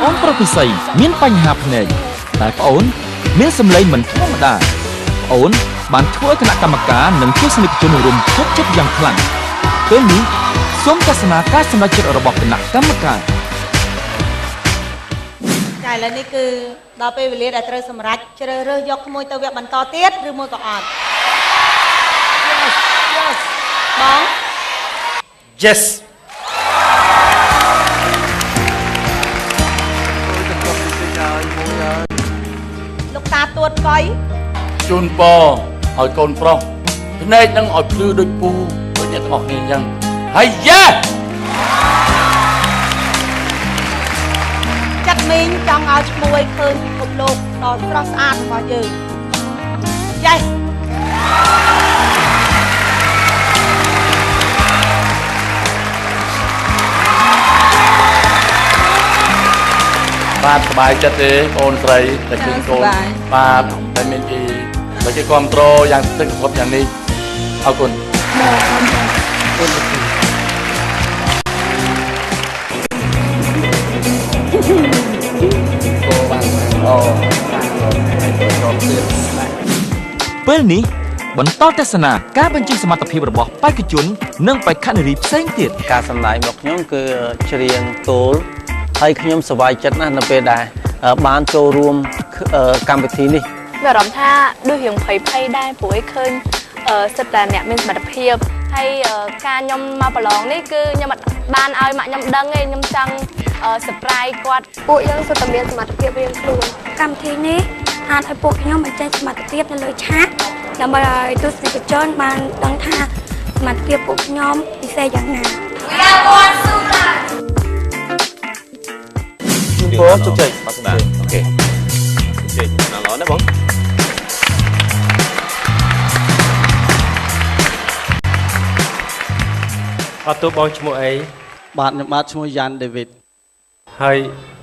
អូនប្រុសពិសីមានបញ្ហាភ្នែកតែប្អូនមានសម្លេងមិនធម្មតាប្អូនបានធ្វើគណៈកម្មការនិងទស្សនិកជនរួមជោគជ័យយ៉ាងខ្លាំងពេលនេះសូមទស្សនាការសម្រេចចិត្តរបស់គណៈកម្មការចាឥឡូវនេះគឺដល់ពេលវេលាដែលត្រូវសម្រេចជ្រើសរើសយកក្មួយទៅវគ្គបន្តទៀតឬមួយក៏អត់ Yes បង Yes លោកតាទួតកុយជូនពរឲ្យកូនប្រុសភ្នែកនឹងឲ្យភ្លឺដូចពូដូចអ្នកទាំងអស់គ្នាអញ្ចឹងហើយយ៉ាចាត់មីងចង់ឲ្យឈ្មោះឃើញពិភពលោកដ៏ស្រស់ស្អាតរបស់យើង Yes បាទសប្បាយចិត្តទេបងស្រីតែឃើញកូនបាទតែមានគេបើគេគ្រប់គ្រងយ៉ាងទឹកគ្រប់យ៉ាងនេះអរគុណពេលនេះបន្តទស្សនាការបញ្ចេញសមត្ថភាពរបស់បេក្ខជននិងបេក្ខនារីផ្សេងទៀតការសម្ដែងរបស់ខ្ញុំគឺច្រៀងទោលហើយខ្ញុំសប្បាយចិត្តណាស់នៅពេលដែលបានចូលរួមកម្មវិធីនេះមានអារម្មណ៍ថាដូចរៀងភ័យដែរព្រោះឲ្យឃើញសិតតែអ្នកមានសមត្ថភាពហើយការខ្ញុំមកប្រឡងនេះគឺខ្ញុំអត់បានឲ្យម៉ាក់ខ្ញុំដឹងទេខ្ញុំចង់ surprise គាត់ពួកយើងសុទ្ធតែមានសមត្ថភាពរៀងខ្លួនកម្មវិធីនេះអាចឲ្យពួកខ្ញុំបញ្ចេញសមត្ថភាពនៅលើឆាកដើម្បីឲ្យទស្សនិកជនបានដឹងថាសមត្ថភាពពួកខ្ញុំពិសេសយ៉ាងណា ពរជោគជ័យបាទអូខេជ័យណាស់ល្អណាស់បងអត់ទោះបងឈ្មោះអីបាទខ្ញុំបាទឈ្មោះយ៉ាន់ដេវីតហើយ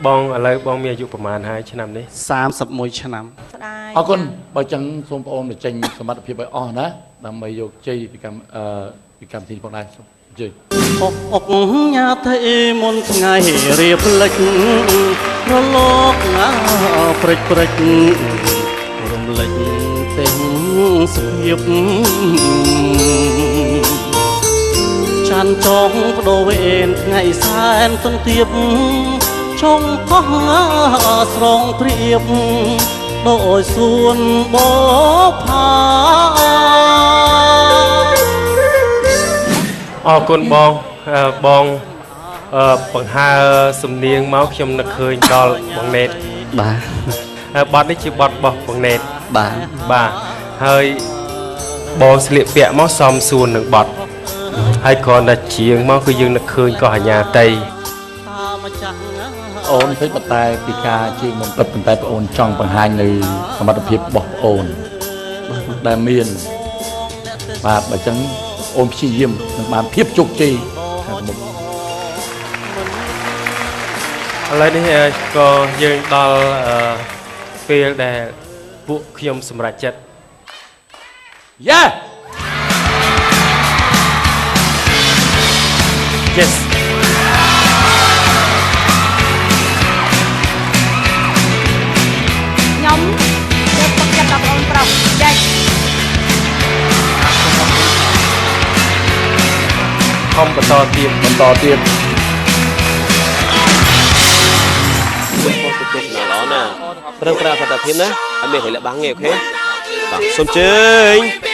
បងឥឡូវបងមានអាយុប្រហែលហើយឆ្នាំនេះ31ឆ្នាំអរគុណបើចឹងសូមបងប្អូនបញ្ចេញសមត្ថភាពឲ្យអស់ណាដើម្បីយកជ័យពីកម្មវិធីផងដែរសូមជ័យអុកញ៉ាថៃមុនថ្ងៃរៀបលិចរលកណាព្រិចរំលេចទាំងស្ងៀបចាន់ចងបដូរវេនថ្ងៃសែនទន្ទាបចងកោះស្រងព្រៀបដោយសួនបផាអរគុណបងបងបង្ហើសំនៀងមកខ្ញុំនឹកឃើញដល់បងណេតបាទបទនេះជាបទរបស់បងណេតបាទហើយបងស្លៀកពាក់មកសមសួននឹងបទហើយគ្រាន់តែជាងមកគឺយើងនឹកឃើញកោះអាញាតីអូនឃើញប៉ុន្តែពីការជាងមិនពិតប៉ុន្តែបងអូនចង់បង្ហាញនៅសមត្ថភាពរបស់បងអូនដែលមានបាទបើចឹងអូនព្យាយាមនឹងបានភាពជោគជ័យខាងមុខឥឡូវនេះក៏យើងដល់ពេលដែលពួកខ្ញុំសម្រេចចិត្តយ៉ា Yes ខ្ញុំយកទឹកចិត្តដល់បងប្រុស Yes ខំបន្តទៀតបងទៅជិះល្អណាស់ព្រឹងប្រាសត្ថភាពណាអត់មានហិលបាំងទេអូខេបាទសូមជើញ